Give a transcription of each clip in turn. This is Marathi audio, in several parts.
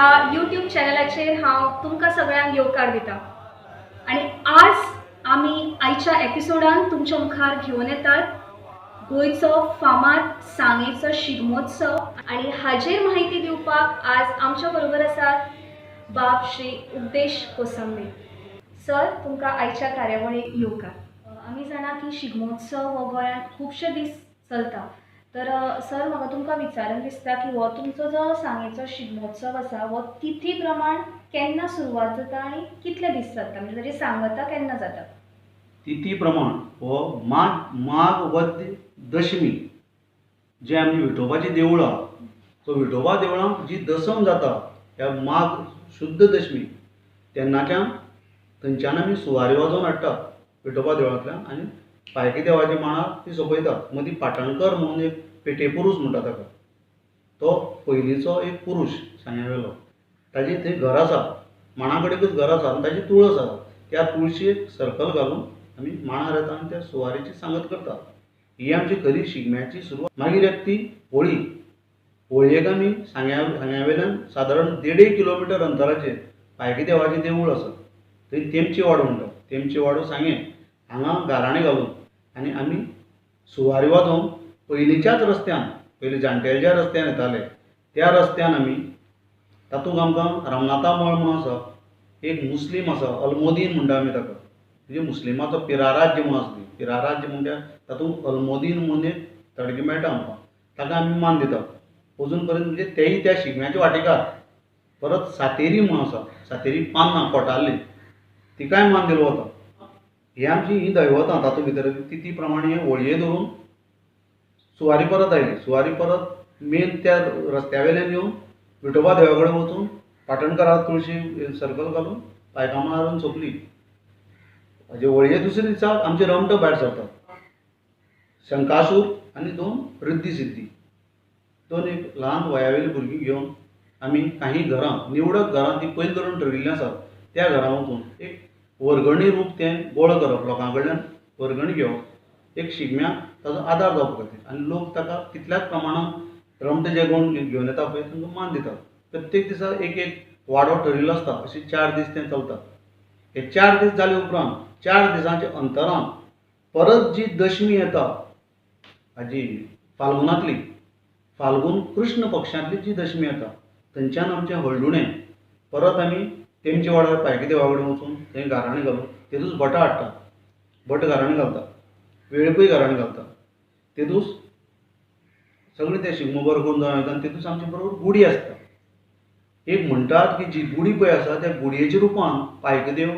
ह्या यूट्यूब चॅनलाचेर हांव तुमकां सगळ्यांक येवकार दिता आणि आज आमी आयच्या एपिसोडान तुमच्या मुखार घेवन येतात गोंयचो फामाद सांगेचो शिगमोत्सव आणि हाजेर माहिती दिवपाक आज आमच्या बरोबर आसात बाब श्री उपदेश कोसंबे सर. तुमकां आयच्या कार्यावळीक येवकार. आमी जाणा की शिगमोत्सव हो गोंयांत खुबशे दीस चलता. तर सर म्हाका तुमकां विचारूंक दिसता की हो तुमचो जो सांगेचो शिगमोत्सव आसा हो तिथी प्रमाण केन्ना सुरवात जाता आनी कितले दीस चलता, म्हणजे ताची सांगता केन्ना जाता? तिथी प्रमाण हो माघ वद्य दशमी जे आमची विठोबाची देवळां, सो विठोबा देवळां जी दसम जाता ह्या माघ शुद्ध दशमी तेन्नाच्यान थंयच्यान आमी सुवारी वाजोवन हाडटा विठोबा देवळांतल्यान आनी पायकी देवाच्या मांडार ती सोंपयतात. मदीं पाटणकर म्हणून एक पेटे पुरूश म्हणटा ताका, तो पयलींचो एक पुरूश सांग्यावेलो. ताजी थंय घर आसा, मांडा कडेकूच घर आसा आनी ताजी तुळस आसा. त्या तुळशीक सर्कल घालून आमी मांडार येता आनी त्या सुवारीची सांगत करतात. ही आमची खरी शिगम्याची सुरवात. मागीर येता ती होळी. होळयेक आमी सांग्यावेल्यान सादारण 1.5 किलोमिटर अंतराचेर पायकी देवाचें देवूळ आसा, थंय तेमची वाडो म्हणटा. तेमची वाडो सांगे हांगा गाराणें घालून आनी आमी सुवारी वाजोवन पयलींच्याच रस्त्यान, पयलीं जाणटेले ज्या रस्त्यान येताले त्या रस्त्यान आमी, तातूंत आमकां रामनाथा मळ म्हणून आसा, एक मुस्लीम आसा, अल्मोदीन म्हणटा आमी ताका, म्हणजे मुस्लिमाचो पिराराज्य म्हणून आसा. पिराराज्य म्हणजे तातूंत अल्मोदीन म्हणून एक तडकी मेळटा आमकां, ताका आमी मान दिता अजून पर्यंत. म्हणजे तेय त्या शिगम्याचे वांटेकार. परत सातेरी म्हणून आसा, सातेरी पानां कोटारली, तिकाय मान दिलो वता. ही आमची ही दैवतां तातूंत भितर. तिथी प्रमाणे होळये धरून सुवारी परत आयली. सुवारी परत मेन त्या रस्त्या वयल्यान येवन विठोबा देवा कडेन वचून पाटणकरा तुळशी सर्कल घालून पायका मारून सोंपली. हाजे होळये दुसरे दिसा आमचे रमट भायर सरतात. शंकासूर आनी 2 रिद्धी सिद्धी, 2 एक ल्हान वयावेली भुरगीं घेवन आमी काही घरां, निवडक घरां ती पयलीं धरून ठरयिल्लीं आसात, त्या घरां वचून एक वर्गणी रूप तें गोळ करप, लोकां कडल्यान वर्गणी घेवप, एक शिगम्याक ताचो आदार जावपा खातीर. आनी लोक ताका तितल्याच प्रमाणान रमट जे कोण घेवन येता पळय तांकां मान दितात. प्रत्येक दिसा एक एक वाडो ठरिल्लो आसता. अशें 4 दीस तें चलता. हे 4 दीस जाले उपरांत 4 दिसांच्या अंतरान परत जी दशमी येता, हाजी फाल्गुनांतली, फाल्गून कृष्ण पक्षांतली जी दशमी येता, थंयच्यान आमचें हळडुणें परत आमी तेमचे वाड्यार पायकी देवा कडेन वचून थंय गाराणें घालून तेदूस भटां हाडटा. भट गाराणें घालता, वेळपय गाराणें घालता. तेदूस सगळें तें शिगमो बरो करून जावन येता आनी तेदूस आमचे बरोबर गुडी आसता. एक म्हणटात की जी गुडी पळय आसा त्या गुडयेच्या रुपान पायकी देव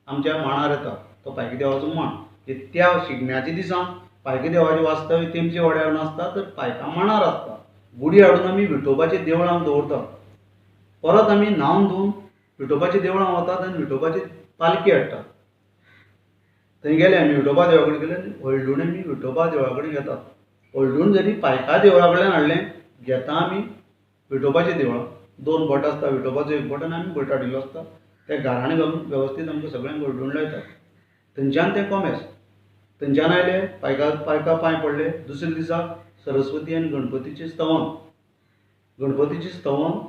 आमच्या मांडार येता. तो पायकी देवाचो मांड. त्या शिगम्याच्या दिसान पायकी देवाचें वास्तव्य तेमचे वाड्यार नासता, तर पायका मांडार आसता. गुडी हाडून आमी विठोबाच्या देवळांत दवरतात. परत आमी न्हांवन धुवन विठोबाच्या देवळांत वतात आनी विठोबाची पालखी हाडटात. थंय गेले आमी विठोबा देवा कडेन गेले आनी हळडूण आमी विठोबा देवा कडेन घेतात. हळडूण जरी पायका देवळा कडल्यान हाडलें, घेता आमी विठोबाच्या देवळांत. 2 भट आसता, विठोबाचो एक भट आनी आमी भट हाडिल्लो आसता. ते गाराणें घालून वेवस्थीत आमकां सगळ्यांक हळडूण लायतात. थंयच्यान तें कोमेस. थंयच्यान आयले, पायका पांय पडले. दुसरे दिसा सरस्वती आनी गणपतीचें स्तवन. गणपतीचें स्तवन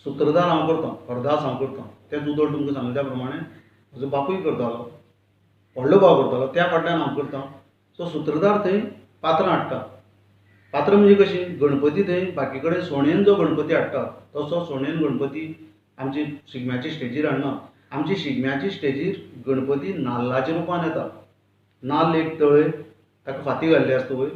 सुत्रधार हांव करतां, हरदास हांव करतां. तेंच उदोड तुमकां सांगले त्या प्रमाणे म्हजो बापूय करतालो, व्हडलो भाव करतालो, त्या फाटल्यान हांव करतां. सो सुत्रधार थंय पात्रां हाडटा. पात्रां म्हणजे कशीं, गणपती थंय बाकी कडेन सोणेन जो गणपती हाडटा तसो सोणेन गणपती आमची शिगम्याच्या स्टेजीर हाडना. आमची शिगम्याच्या स्टेजीर गणपती नाल्लाच्या रुपान येता. नाल्ल एक तळय, ताका फाती घाल्ली आसता, वयर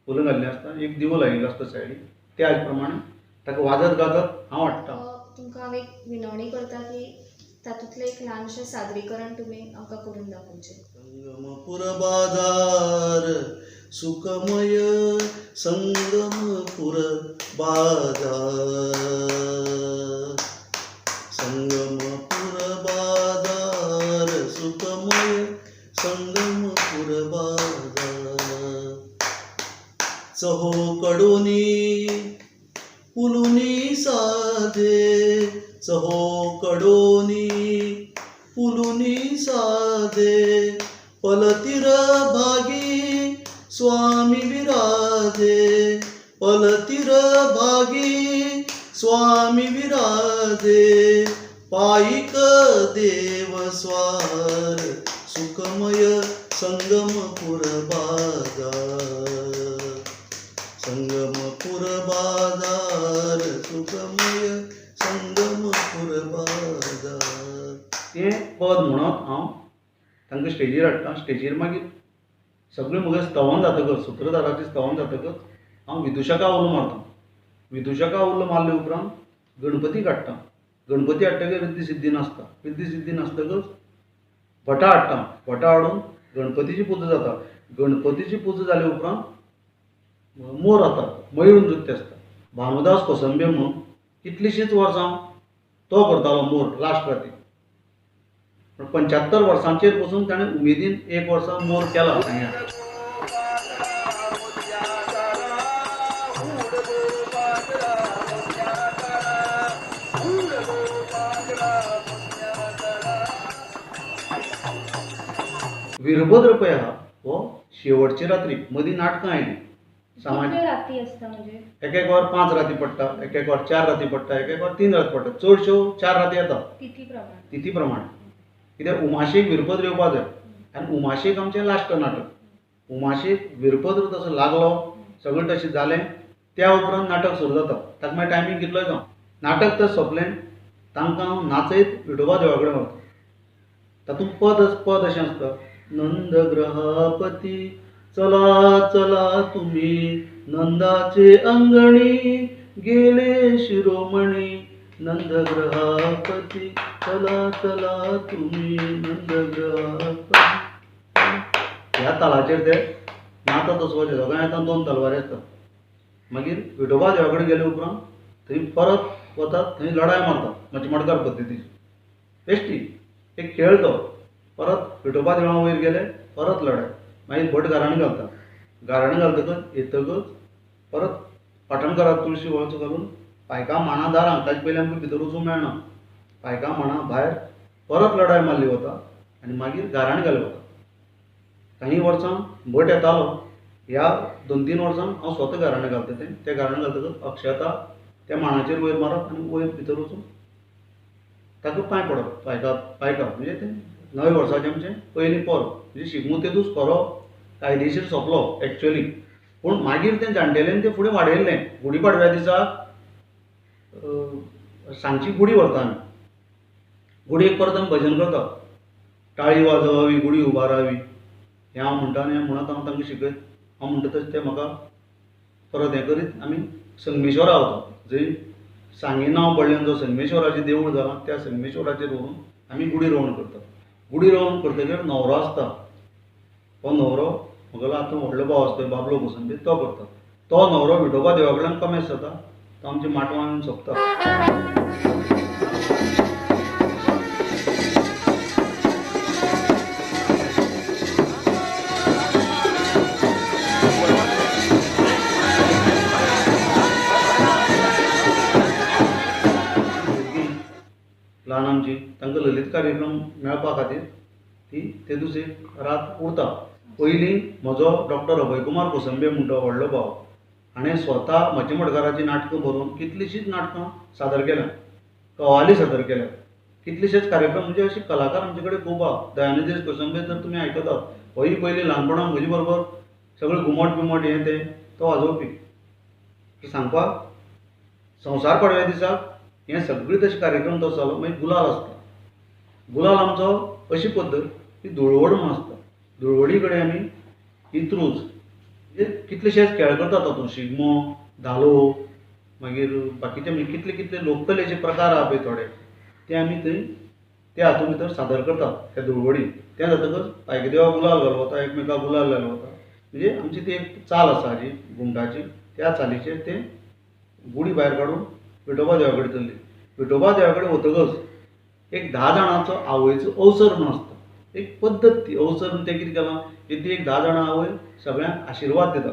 फुलां घाल्लीं आसता, एक दिवो लायिल्लो आसता सायडीक. त्या प्रमाणे ताका वाजत गाजत हांव हाडटां. तुमकां हांव एक विनवणी करता की तातूंतलें एक ल्हानशें सादरीकरण तुमी आमकां करून दाखोवचें. संगमपुर बाजार सुखमय, संगमपुर बाजार, संगमपुर बाजार सुखमय, संगमपुर बाजार. चहो कडोनी फुलुनी साधे, चहो कडोनी फुलुनी साधे, पलतीर भागी स्वामी विराजे, पलतीर भागी स्वामी विराजे पायिक देव स्वार सुखमय संगमपुर बाजार सुखमय संगमपुर बाजार. तें पद म्हणत हांव तांकां स्टेजीर हाडटा. स्टेजीर मागीर सगळें म्हगे स्तवन जातकच सूत्रधाराचें स्तवन जातकच हांव विदुशका उलो मारता. विदुशका उलो मारले उपरांत गणपती काडटा. गणपती हाडटकीर रिद्धी सिद्धी नासता. रिद्धी सिद्धी नासतकच भटां हाडटा. भटां हाडून गणपतीची पुजा जाता. गणपतीची पुजा जाले उपरांत मोर जाता. मयूर नृत्य आसता. भानुदास कोसंबे म्हणून कितलींशींच वर्सां तो करतालो मोर लास्ट राती. पण 75 वर्सांचेर पसून ताणें उमेदीन एक वर्सा मोर केला हांगा. वीरभद्र पळय आहा हो शेवटची रात्री मदीं नाटकां आयलीं. कितल्यो राती आसता म्हणजे एक एक वर 5 राती पडटा, एक एक वर 4 राती पडटा, एक एक वर 3 राती पडटा. चडश्यो 4 राती येता तिथी प्रमाण. कित्याक उमाशेक वीरभद्र येवपा जाय आनी उमाशेक आमचें लास्ट नाटक. उमाशेक वीरभद्र तसो लागलो सगळें तशें जालें त्या उपरांत नाटक सुरू जाता. ताका मागीर टायमींग कितलोय जावं. नाटक तर सोंपलें तांकां नाचयत विठोबा देवा कडेन व्हरता. तातूंत पद अशें आसता. नंदग्रहापती चला चला तुम्ही नंदाचे अंगणी गेले शिरोमणी. नंदग्रहापती चला चला तुम्ही नंदग्रहापती. ह्या तालाचेर ते नाचत वचपाचें. दोगांय येता 2 तलवारी आसता. मागीर विठोबा देवा कडेन गेले उपरांत थंय परत वतात. थंय लढाय मारतात मचमडकार पद्दतीची. बेश्टी एक खेळ तो. परत विठोबा देवळा वयर गेले परत लढाय. मागीर भट गाराणें घालता. गाराणें घालतकच येतकच परत पाटणकाराक तुळशी वळख घालून पायका मांडां दारां. ताजे पयलीं आमकां भितर वचूंक मेळना. पायका मांडां भायर परत लढाय मारली वता आनी मागीर गाराणें घालें वता. काही वर्सां भट येतालो. ह्या 2-3 वर्सां हांव स्वता गाराणें घालता. तें गाराणें घालतकच अक्षता त्या मांडाचेर वयर मारप आनी वयर भितर वचून ताका पांय पडप. पायका म्हणजे तें 9 वर्साचें आमचें पयलीं पर्व. म्हणजे शिगमो तेदूच खरो कायदेशीर सोंपलो एक्चुअली. पूण मागीर तें जाणटेल्यान तें फुडें वाडयल्लें. गुडीपाडव्या दिसाक सांजची गुडी व्हरता आमी. गुडयेक परत आमी भजन करता. टाळी वाजोवावी गुडी उबारावी हें हांव म्हणटा आनी हें म्हणत हांव तांकां शिकयत. हांव म्हणटा तशें तें म्हाका परत हें करीत आमी संगमेश्वरा वता. जंय सांगे नांव पडलें जो संगमेश्वराचें देवूळ जालां त्या संगमेश्वराचेर व्हरून आमी गुडी रोवण करता. गुडी रोवण करतकीर न्हवरो आसता. हो न्हवरो म्हगेलो आतां व्हडलो भाव आसता बाबलो कोसंबे तो करता. तो न्हवरो विठोबा देवा कडल्यान कमेस जाता. तो आमच्या माटवान येवन सोंपता. ल्हान आमची तांकां ललीत कार्यक्रम मेळपा खातीर ती ते दीस एक रात उरता. पयलीं म्हजो डॉक्टर अभयकुमार कोसंबे म्हणटा व्हडलो भाव हाणें स्वता मचमडकाराची नाटकां बरोवन कितलींशींच नाटकां सादर केल्यात. कवाली सादर केल्यात. कितलेशेच कार्यक्रम म्हणजे अशे कलाकार आमचे कडेन खूब आहा. दयानंद कोसंबे जर तुमी आयकतात होय पयलीं ल्हानपणांत म्हजे बरोबर सगळें घुमट बिमट हें तें तो वाजोवपी. सांगपाक संवसार पाडव्या दिसाक हे सगळे तशे कार्यक्रम तो जालो. मागीर गुलाल आसता. गुलाल आमचो अशी पद्दत की धुळवड म्हूण आसता. धुळवडी कडेन आमी इत्रूज म्हणजे कितलेशेच खेळ करतात. तातूंत शिगमो धालो मागीर बाकीचे म्हणजे कितले कितले लोककलेचे प्रकार आहा पळय थोडे ते आमी थंय त्या हातूंत भितर सादर करतात त्या धुळवडीन. तें जातकच पायकदेवा गुलाल घालूं वता एकमेकाक गुलाल घालूं वता. म्हणजे आमची ती एक चाल आसा हाजी घुमटाची. त्या चालीचेर ते गुडी भायर काडून विठोबा देवा कडेन चल्ली. विठोबा देवा कडेन वतकच एक 10 जाणांचो आवयचो अवसर म्हूण आसता. एक पद्दत ती अवसर म्हूण तें कितें केलां की ती एक 10 जाणां आवय सगळ्यांक आशिर्वाद दिता.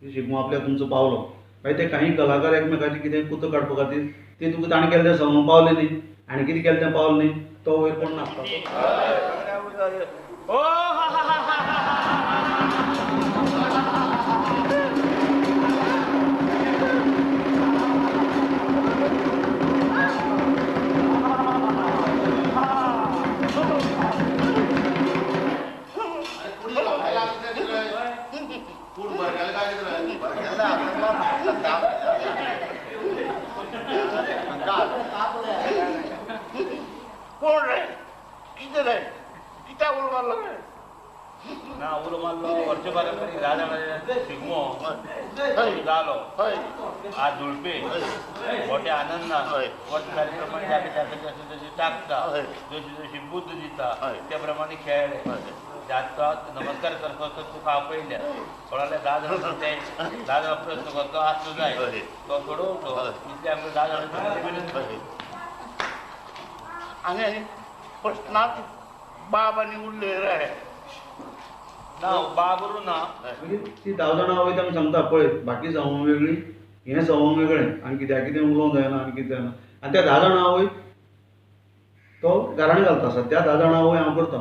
शिगमो आपल्या तुमचो पावलो. मागीर ते काही कलाकार एकमेकाचें कितें कुतो काडपा खातीर ते तुका ताणें केलें तें सगळें पावलें न्ही आनी कितें केलें तें पावलें न्ही तो वयर कोण नाचता. कोण रे किती रे कित्या उलो मारलो रे ना उलो मारलो वर्ष पारंपरिक राजा शिगमो जालो हय आज जुळपे मोठ्या आनंदान हय. वर्ष प्रमाणे जागे जागे जशी जशी टाकता हय. जशी जशी बुद्ध दिता हय. त्या प्रमाणे खेळले हय. जाता नमस्कार करतो तो तुका आपयल्या थोडाले 10 जाण ते 10 जाण प्रश्न करतो आसलो जाय हय. तो सोडवतो हय. इतले आमचे 10 जाण हय. आणि प्रश्नात बाबांनी उरले रे ना बाबरू ना म्हणजे ती 10 जाणां वयता आमी सांगता पळय बाकी सवंग वेगळी हें सवंग वेगळें आनी कित्याक कितें उलोवंक जायना आनी कितें जायना आनी त्या 10 जाणां वय तो गाराणें घालता सद्या 10 जाणां वय हांव करता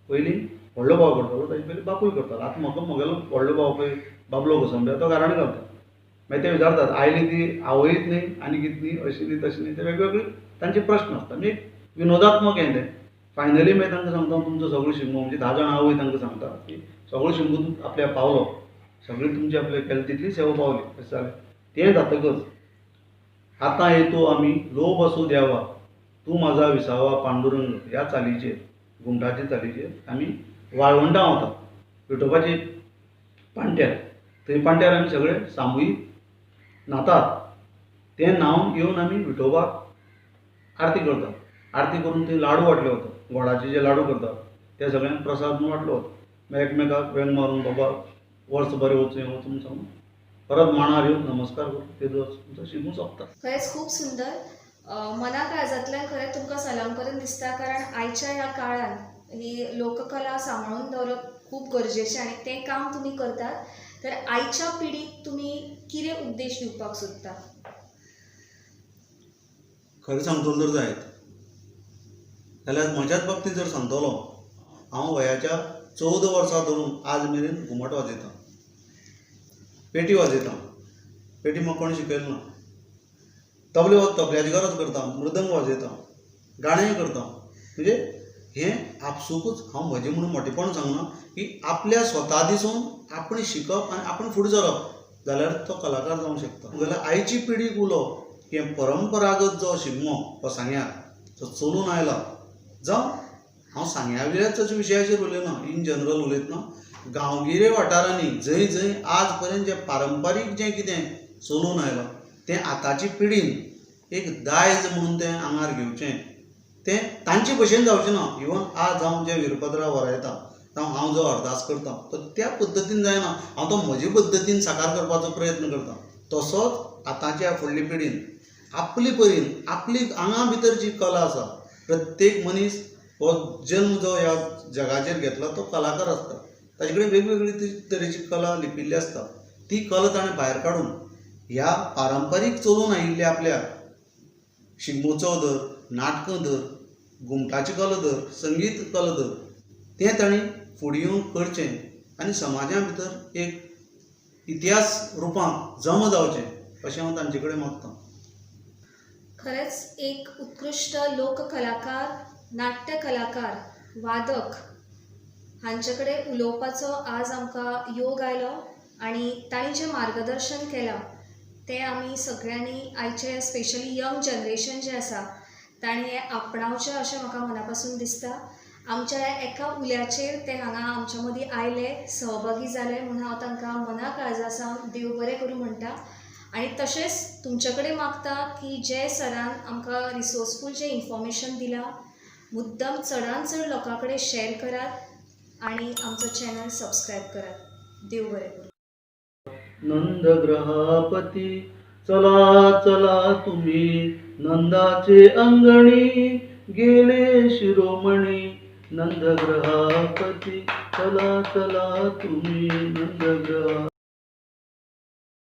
पयलीं व्हडलो भाव करतालो ताचे पयलीं बापूय करतालो आतां म्हाका म्हगेलो व्हडलो भाव पळय बाबलो घोसंबे तो गाराणें घालता मागीर ते विचारतात आयली ती आवयत न्ही आनी कितें न्ही अशी न्ही तशी न्ही ते वेगवेगळे तांचे प्रश्न आसता म्हणजे विनोदात्मक हें तें फायनली मागीर तांकां सांगता तुमचो सगळो शिगमो म्हणजे 10 जाणां आवय तांकां सांगता की सगळो शिगमो आपल्या पावलो सगळी तुमची आपल्या केली तितली सेवा पावली अशें जालें तें जातकच आतां येतो आमी लोभ असो द्यावा तूं म्हाजा विसावा पांडुरंग ह्या चालीचेर घुमटाचे चालीचेर आमी वाळवंटां वता विठोबाची पांट्यार थंय पांट्यार आमी सगळे सामुहीक न्हातात तें न्हांवन येवन आमी विठोबाक आरती करतात आरती करून थंय लाडू वांटले वता गोडाचे जे लाडू करतात ते सगळ्यांक प्रसाद म्हणून वांटलो वता मागीर एकमेकाक वेंग मारून बाबा वर्स बरें वचूं वचून सांगून परत मांडार येवन नमस्कार करून ते दिवस तुमचो शिगमो सोंपता खरेंच खूप सुंदर मना काळजांतल्यान खरें तुमकां सलाम करून दिसता कारण आयच्या ह्या काळान ही लोककला सांबाळून दवरप खूब गरजेचें आनी तें काम तुमी करतात तर आयच्या पिढीक तुमी कितें उपदेश दिवपाक सोदता खरें सांगतलो जर जायत जाल्यार म्हज्याच बाबतींत जर सांगतलो हांव वयाच्या 14 वर्सां धरून आज मेरेन घुमट वाजयतां पेटी वाजयतां पेटी म्हाका कोणी शिकयली ना तबल्याची गरज करता मृदंग वाजयतां गाणेंय करता म्हणजे हें आपसूकच हांव म्हजें म्हणून मोठेपण सांगना की आपल्या स्वता दिसून आपण शिकप आनी आपण फुडें सरप जाल्यार तो कलाकार जावंक शकता जाल्यार आयची पिढीक उलोवप की परंपरागत जो शिगमो हो सांग्यार तो चलून आयला जावं हांव सांग्या विल्याच विशयाचेर उलयना इन जनरल उलयतना गांवगिरे वाठारांनी जंय जंय आज पर्यंत जें पारंपारीक जें कितें चलून आयलां तें आतांची पिढीन एक दायज म्हणून तें आंगार घेवचें तें तांचे भशेन जावचें ना इवन आज हांव जें वीरभद्रा वरायतां जावं हांव जो अरदास करतां तो त्या पद्दतीन जायना हांव तो म्हजे पद्दतीन साकार करपाचो प्रयत्न करतां तसोच आतांच्या फुडले पिढीन आपले परीन आपली आंगा भितर जी कला आसा प्रत्येक मनीस हो जल्म जो ह्या जगाचेर घेतला तो कलाकार आसता ताजे कडेन वेगवेगळी तरेची कला लिपिल्ली आसता ती कला ताणें भायर काडून ह्या पारंपारीक चलून आयिल्ल्या आपल्या शिगमोचो धर नाटकां धर घुमटाची कला धर संगीत कला धर तें ताणें फुडें येवन करचें आनी समाजा भितर एक इतिहास रुपान जमा जावचें अशें हांव तांचे कडेन मागतां खरेंच एक उत्कृश्ट लोककलाकार नाट्य कलाकार वादक हांचे कडेन उलोवपाचो आज आमकां योग आयलो आनी तांणी जें मार्गदर्शन केलां तें आमी सगळ्यांनी आयचे स्पेशली यंग जनरेशन जें आसा तांणी हें आपणावचें अशें म्हाका मना पासून दिसता आमच्या एका उल्याचेर ते हांगा आमच्या मदीं आयले सहभागी जाले म्हणून हांव तांकां मना काळजा सावन देव बरें करूं म्हणटा आनी तशेंच तुमचे कडेन मागता की जे सरान आमकां रिसोर्सफूल जें इन्फॉर्मेशन दिलां मुद्दम चडांत चड लोकां कडेन शॅर करात आनी आमचो चॅनल सबस्क्रायब करात देव बरें करूं नंदग्रहापती चला चला तुम्ही नंदाचे अंगणी गेले शिरोमणी नंदग्रहापती चला चला तुम्ही नंदग्रहा